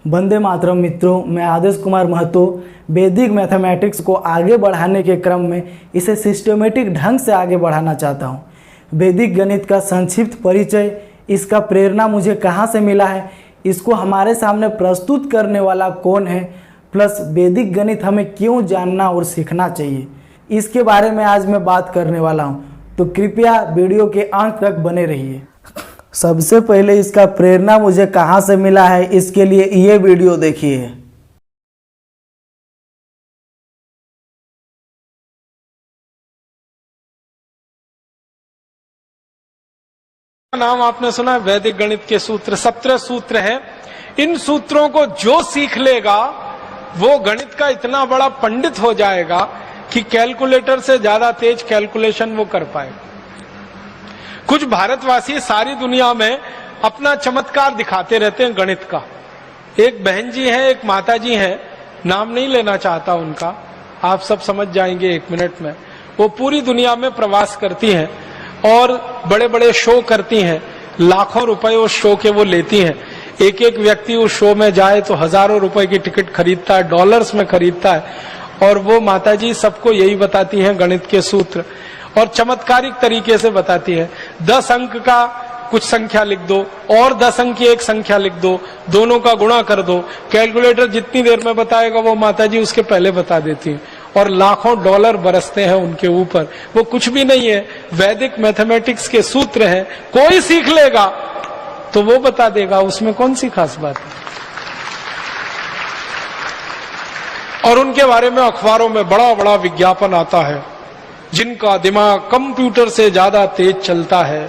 वंदे मातरम मित्रों, मैं आदेश कुमार महतो वैदिक मैथमेटिक्स को आगे बढ़ाने के क्रम में इसे सिस्टमेटिक ढंग से आगे बढ़ाना चाहता हूँ। वैदिक गणित का संक्षिप्त परिचय, इसका प्रेरणा मुझे कहाँ से मिला है, इसको हमारे सामने प्रस्तुत करने वाला कौन है, प्लस वैदिक गणित हमें क्यों जानना और सीखना चाहिए, इसके बारे में आज मैं बात करने वाला हूँ। तो कृपया वीडियो के अंत तक बने रहिए। सबसे पहले इसका प्रेरणा मुझे कहाँ से मिला है, इसके लिए ये वीडियो देखिए। नाम आपने सुना है, वैदिक गणित के सूत्र 17 सूत्र हैं। इन सूत्रों को जो सीख लेगा वो गणित का इतना बड़ा पंडित हो जाएगा कि कैलकुलेटर से ज्यादा तेज कैलकुलेशन वो कर पाएगा। कुछ भारतवासी सारी दुनिया में अपना चमत्कार दिखाते रहते हैं गणित का। एक बहन जी है, एक माता जी है, नाम नहीं लेना चाहता उनका, आप सब समझ जाएंगे एक मिनट में। वो पूरी दुनिया में प्रवास करती हैं और बड़े बड़े शो करती हैं, लाखों रुपए उस शो के वो लेती हैं। एक एक व्यक्ति उस शो में जाए तो हजारों रुपए की टिकट खरीदता है, डॉलर्स में खरीदता है। और वो माताजी सबको यही बताती हैं गणित के सूत्र, और चमत्कारिक तरीके से बताती है। 10 अंक का कुछ संख्या लिख दो और 10 अंक की एक संख्या लिख दो, दोनों का गुणा कर दो। कैलकुलेटर जितनी देर में बताएगा वो माताजी उसके पहले बता देती है, और लाखों डॉलर बरसते हैं उनके ऊपर। वो कुछ भी नहीं है, वैदिक मैथमेटिक्स के सूत्र हैं। कोई सीख लेगा तो वो बता देगा, उसमें कौन सी खास बात है। और उनके बारे में अखबारों में बड़ा बड़ा विज्ञापन आता है, जिनका दिमाग कंप्यूटर से ज्यादा तेज चलता है,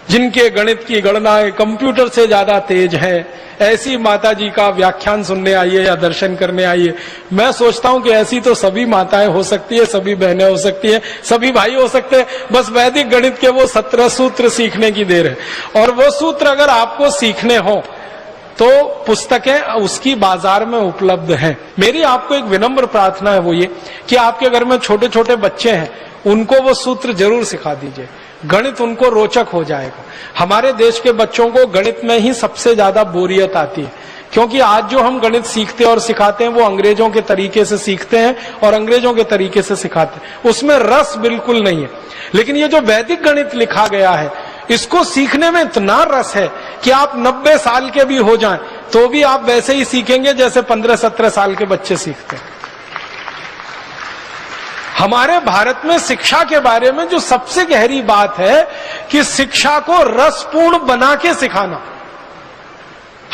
जिनके गणित की गणनाएं कंप्यूटर से ज्यादा तेज है, ऐसी माताजी का व्याख्यान सुनने आइए या दर्शन करने आइए। मैं सोचता हूं कि ऐसी तो सभी माताएं हो सकती है, सभी बहनें हो सकती है, सभी भाई हो सकते हैं। बस वैदिक गणित के वो 17 सूत्र सीखने की देर है। और वो सूत्र अगर आपको सीखने हो तो पुस्तकें उसकी बाजार में उपलब्ध हैं। मेरी आपको एक विनम्र प्रार्थना है, वो ये कि आपके घर में छोटे छोटे बच्चे हैं, उनको वो सूत्र जरूर सिखा दीजिए। गणित उनको रोचक हो जाएगा। हमारे देश के बच्चों को गणित में ही सबसे ज्यादा बोरियत आती है, क्योंकि आज जो हम गणित सीखते हैं और सिखाते हैं वो अंग्रेजों के तरीके से सीखते हैं और अंग्रेजों के तरीके से सिखाते हैं। उसमें रस बिल्कुल नहीं है। लेकिन ये जो वैदिक गणित लिखा गया है, इसको सीखने में इतना रस है कि आप 90 साल के भी हो जाएं तो भी आप वैसे ही सीखेंगे जैसे 15-17 साल के बच्चे सीखते हैं। हमारे भारत में शिक्षा के बारे में जो सबसे गहरी बात है कि शिक्षा को रसपूर्ण बना के सिखाना,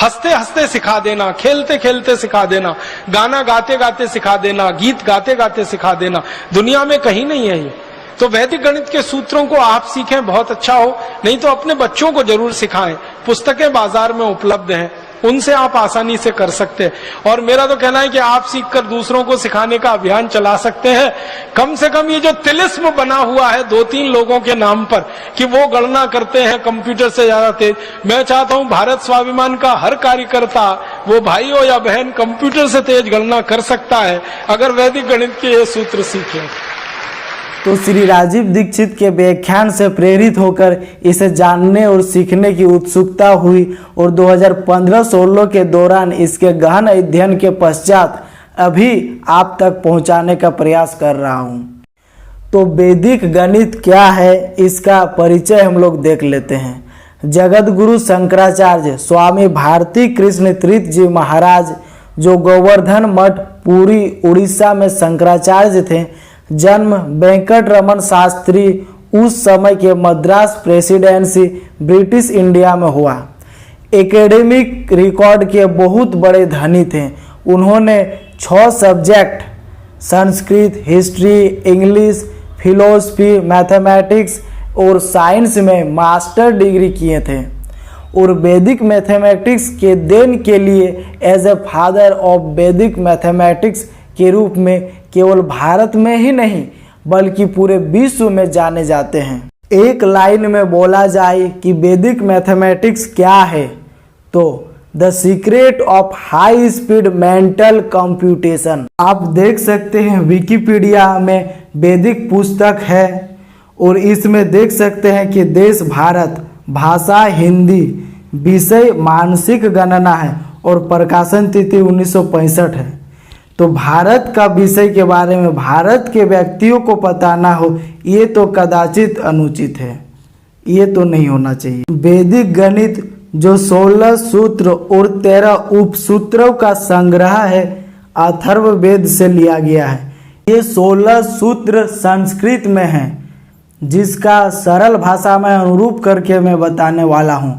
हंसते हंसते सिखा देना, खेलते खेलते सिखा देना, गाना गाते गाते सिखा देना, गीत गाते गाते सिखा देना, दुनिया में कहीं नहीं है ये। तो वैदिक गणित के सूत्रों को आप सीखें, बहुत अच्छा हो, नहीं तो अपने बच्चों को जरूर सिखाएं। पुस्तकें बाजार में उपलब्ध हैं, उनसे आप आसानी से कर सकते हैं। और मेरा तो कहना है कि आप सीखकर दूसरों को सिखाने का अभियान चला सकते हैं। कम से कम ये जो तिलिस्म बना हुआ है 2-3 लोगों के नाम पर कि वो गणना करते हैं कंप्यूटर से ज्यादा तेज, मैं चाहता हूं भारत स्वाभिमान का हर कार्यकर्ता, वो भाई हो या बहन, कंप्यूटर से तेज गणना कर सकता है अगर वैदिक गणित के ये सूत्र सीखे। तो श्री राजीव दीक्षित के व्याख्यान से प्रेरित होकर इसे जानने और सीखने की उत्सुकता हुई, और 2015-16 के दौरान इसके गहन अध्ययन के पश्चात अभी आप तक पहुंचाने का प्रयास कर रहा हूं। तो वैदिक गणित क्या है, इसका परिचय हम लोग देख लेते हैं। जगत गुरु शंकराचार्य स्वामी भारती कृष्ण तीर्थ जी महाराज, जो गोवर्धन मठ पुरी उड़ीसा में शंकराचार्य थे, जन्म वेंकट रमन शास्त्री उस समय के मद्रास प्रेसिडेंसी ब्रिटिश इंडिया में हुआ। एकेडमिक रिकॉर्ड के बहुत बड़े धनी थे। उन्होंने 6 subject Sanskrit, history, English, philosophy, mathematics और साइंस में मास्टर डिग्री किए थे। और वैदिक मैथमेटिक्स के देन के लिए एज ए फादर ऑफ वैदिक मैथमेटिक्स के रूप में केवल भारत में ही नहीं बल्कि पूरे विश्व में जाने जाते हैं। एक लाइन में बोला जाए कि वैदिक मैथमेटिक्स क्या है, तो the secret of high speed mental computation. आप देख सकते हैं विकिपीडिया में वैदिक पुस्तक है, और इसमें देख सकते हैं कि देश भारत, भाषा हिंदी, विषय मानसिक गणना है और प्रकाशन तिथि 1965 है। तो भारत का विषय के बारे में भारत के व्यक्तियों को पता ना हो, ये तो कदाचित अनुचित है, ये तो नहीं होना चाहिए। वैदिक गणित जो 16 सूत्र और 13 उपसूत्रों का संग्रह है, अथर्ववेद से लिया गया है। ये 16 सूत्र संस्कृत में हैं, जिसका सरल भाषा में अनुरूप करके मैं बताने वाला हूँ।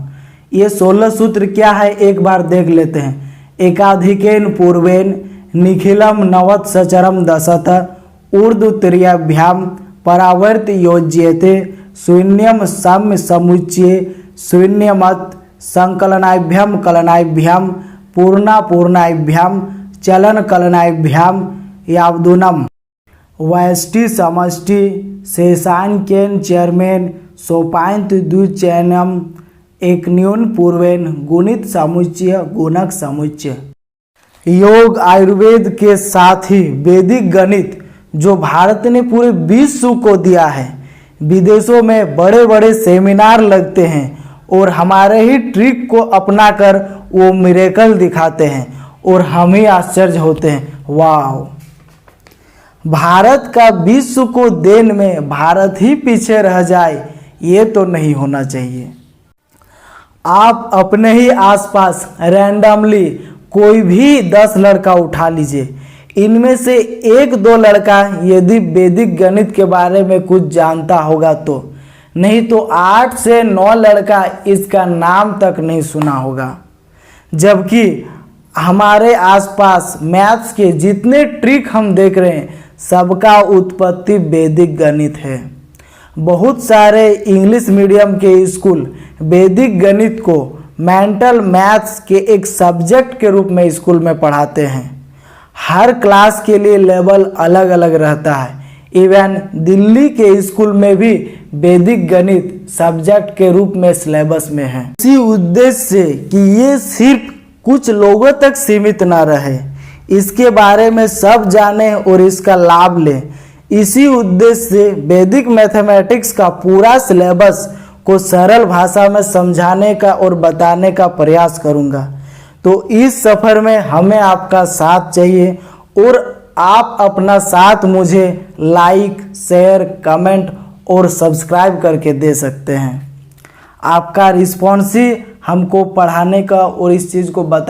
ये 16 सूत्र क्या है, एक बार देख लेते हैं। एकाधिकेन पूर्वेन निखिलम नवत सचरम दशत ऊर्ध्व त्रियाभ्याम परावर्त योज्यते शून्यम साम्य समुच्चय शून्यमत संकलनाभ्याम कलनाभ्याम पूर्णा पूर्णाभ्याम चलन कलनाभ्याम यावदुनम वैष्टि समष्टि शेषांकेन चेयरमैन सोपायंत द्विचैनम एक न्यून पूर्वेन गुणित समुच्चय गुणक समुच्चय। योग आयुर्वेद के साथ ही वैदिक गणित जो भारत ने पूरे विश्व को दिया है, विदेशों में बड़े बड़े सेमिनार लगते हैं और हमारे ही ट्रिक को अपनाकर वो मिरेकल दिखाते हैं और हम ही आश्चर्य होते हैं। वाह, भारत का विश्व को देन में भारत ही पीछे रह जाए, ये तो नहीं होना चाहिए। आप अपने ही आसपास रैंडमली कोई भी 10 लड़का उठा लीजिए, इनमें से 1-2 लड़का यदि वैदिक गणित के बारे में कुछ जानता होगा तो, नहीं तो 8 से 9 लड़का इसका नाम तक नहीं सुना होगा। जबकि हमारे आसपास मैथ्स के जितने ट्रिक हम देख रहे हैं, सबका उत्पत्ति वैदिक गणित है। बहुत सारे इंग्लिश मीडियम के स्कूल वैदिक गणित को मेंटल मैथ्स के एक सब्जेक्ट के रूप में स्कूल में पढ़ाते हैं। हर क्लास के लिए लेवल अलग अलग रहता है। इवन दिल्ली के स्कूल में भी वैदिक गणित सब्जेक्ट के रूप में सिलेबस में है, इसी उद्देश्य से कि ये सिर्फ कुछ लोगों तक सीमित ना रहे, इसके बारे में सब जाने और इसका लाभ लें। इसी उद्देश्य से वैदिक मैथमेटिक्स का पूरा सिलेबस को सरल भाषा में समझाने का और बताने का प्रयास करूंगा। तो इस सफ़र में हमें आपका साथ चाहिए और आप अपना साथ मुझे लाइक, शेयर, कमेंट और सब्सक्राइब करके दे सकते हैं। आपका रिस्पॉन्स ही हमको पढ़ाने का और इस चीज़ को बता